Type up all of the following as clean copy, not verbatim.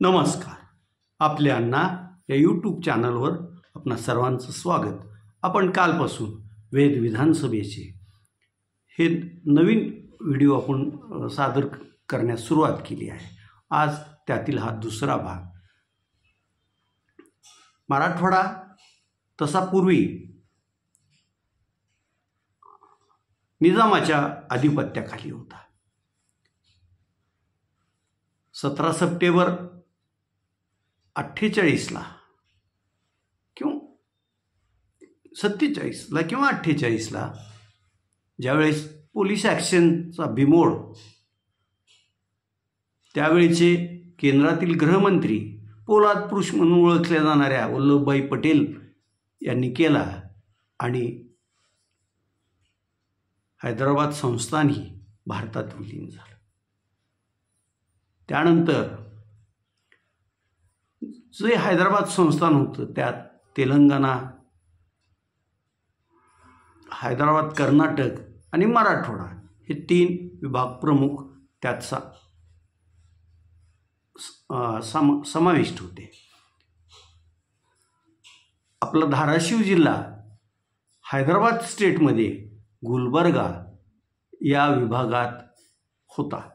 नमस्कार. आपल्या अण्णा या यूट्यूब चॅनलवर आपणा सर्वांचं स्वागत. आपण कालपासून वेद विधानसभेचे हे नवीन व्हिडिओ आपण सादर करण्यास सुरुवात केली आहे. आज त्यातील हा दुसरा भाग. मराठवाडा तसा पूर्वी निजामाच्या अधिपत्याखाली होता. 17 सप्टेंबर 48ला किंवा 47ला किंवा 48ला ज्यावेळेस पोलीस ॲक्शनचा बिमोड त्यावेळेचे केंद्रातील गृहमंत्री पोलाद पुरुष म्हणून ओळखल्या जाणाऱ्या वल्लभभाई पटेल यांनी केला आणि हैदराबाद संस्थानही भारतात विलीन झालं. त्यानंतर जे हैदराबाद संस्थान होतं त्यात तेलंगणा, हैदराबाद, कर्नाटक आणि मराठवाडा हे 3 विभाग प्रमुख त्यात समाविष्ट होते. आपला धाराशिव जिल्हा हैदराबाद स्टेटमध्ये गुलबर्गा या विभागात होता.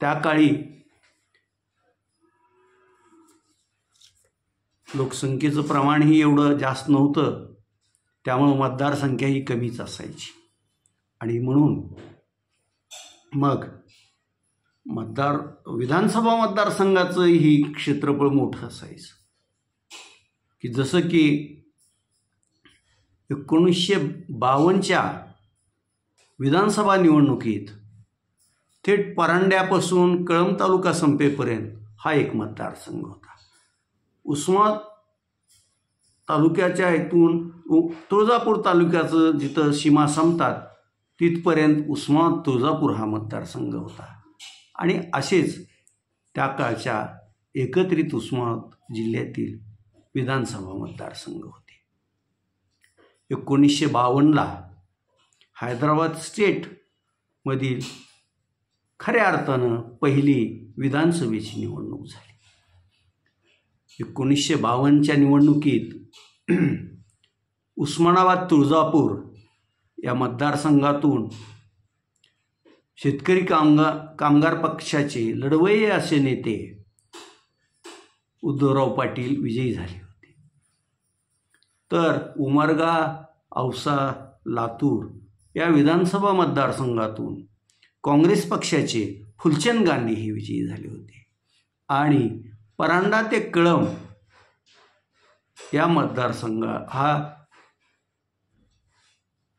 त्या काळी लोकसंख्येचं प्रमाणही एवढं जास्त नव्हतं, त्यामुळे मतदारसंख्याही कमीच असायची आणि म्हणून मग विधानसभा मतदारसंघाचंही क्षेत्रफळ मोठं असायचं. की जसं की 1952च्या विधानसभा निवडणुकीत थेट परांड्यापासून कळंब तालुका संपेपर्यंत हा एक मतदारसंघ होता. उस्मानाबाद तालुक्याच्या इथून तुळजापूर तालुक्याचं जिथं सीमा संपतात तिथपर्यंत उस्मानाबाद तुळजापूर हा मतदारसंघ होता. आणि असेच त्या काळच्या एकत्रित उस्मानाबाद जिल्ह्यातील विधानसभा मतदारसंघ होते. 1952ला हैदराबाद स्टेटमधील खऱ्या अर्थानं पहिली विधानसभेची निवडणूक झाली. 1952च्या निवडणुकीत उस्मानाबाद तुळजापूर या मतदारसंघातून शेतकरी कामगार पक्षाचे लढवय्ये असे नेते उद्धवराव पाटील विजयी झाले होते. तर उमरगा, औसा, लातूर या विधानसभा मतदारसंघातून काँग्रेस पक्षाचे फुलचंद गांधी हे विजयी झाले होते. आणि परांडा ते कळंब या मतदारसंघ हा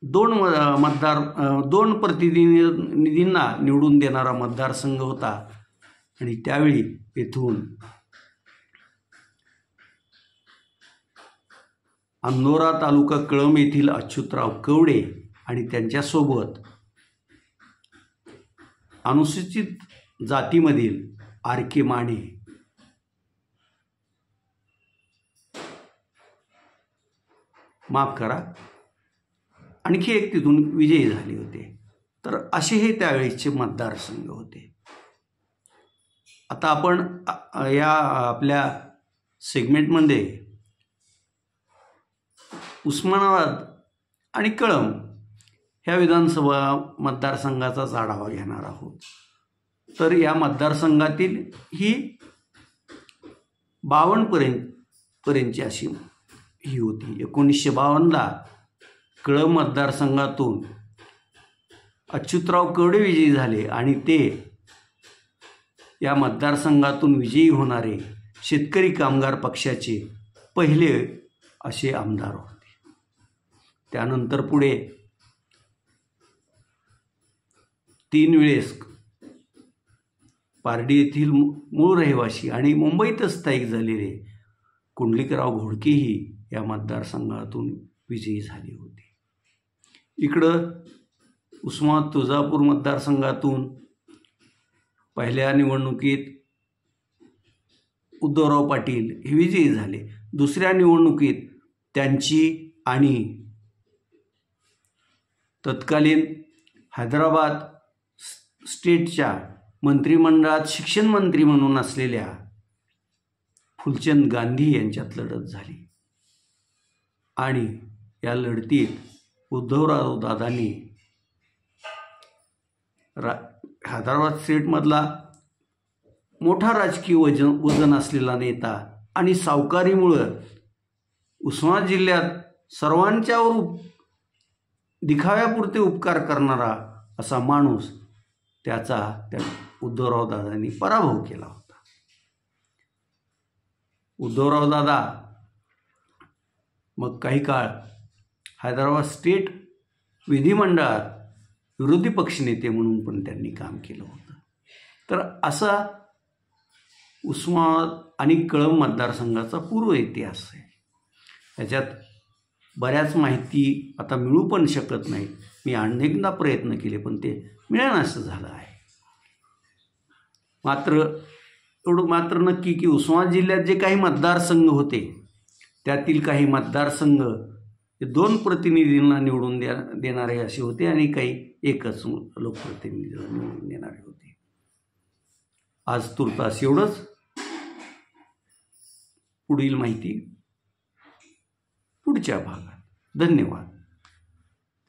2 प्रतिनिधींना निवडून देणारा मतदारसंघ होता. आणि त्यावेळी येथून अंदोरा तालुका कळंब येथील अच्युतराव कवडे आणि त्यांच्यासोबत अनुसूचित जातीमधील आर.के. माने, माफ करा, आणखी एक तिथून विजयी झाले होते. तर असे हे त्यावेळेचे मतदारसंघ होते. आता आपण या आपल्या सेगमेंटमध्ये उस्मानाबाद आणि कळंब ह्या विधानसभा मतदारसंघाचाच आढावा घेणार आहोत. तर या मतदारसंघातील ही 52पर्यंतची अशी ही होती. 1952ला कळंब मतदारसंघातून अच्युतराव कवडे विजयी झाले आणि ते या मतदारसंघातून विजयी होणारे शेतकरी कामगार पक्षाचे पहिले असे आमदार होते. त्यानंतर पुढे 3 वेळेस पारडी येथील मूळ रहिवासी आणि मुंबईतच स्थायिक झालेले कुंडलिकराव घोडकेही या मतदारसंघातून विजयी झाले होते. इकडं उस्मानाबाद तुळजापूर मतदारसंघातून पहिल्या निवडणुकीत उद्धवराव पाटील हे विजयी झाले. दुसऱ्या निवडणुकीत त्यांची आणि तत्कालीन हैदराबाद स्टेटच्या मंत्रिमंडळात शिक्षण मंत्री म्हणून असलेल्या फुलचंद गांधी यांच्यात लढत झाली आणि या लढतीत उद्धवराव दादांनी हैदराबाद स्टेटमधला मोठा राजकीय वजन असलेला नेता आणि सावकारीमुळं उस्मानाबाद जिल्ह्यात सर्वांच्यावर दिखाव्यापुरते उपकार करणारा असा माणूस त्या उद्धवराव दादांनी पराभव केला होता. उद्धवराव दादा मग काही काळ हैदराबाद स्टेट विधिमंडळात विरोधी पक्षनेते म्हणून पण त्यांनी काम केलं होतं. तर असा उस्मानाबाद आणि कळंब मतदारसंघाचा पूर्व इतिहास आहे. याच्यात बऱ्याच माहिती आता मिळू पण शकत नाही. मी अनेकदा प्रयत्न केले पण ते मिळेनासं झालं आहे. मात्र नक्की की उस्मानाबाद जिल्ह्यात जे काही मतदारसंघ होते त्यातील काही मतदारसंघ हे 2 प्रतिनिधींना निवडून देणारे असे होते आणि काही एकच लोकप्रतिनिधीला निवडून देणारे होते. आज तुर्तास एवढंच. पुढील माहिती पुढच्या भागात. धन्यवाद.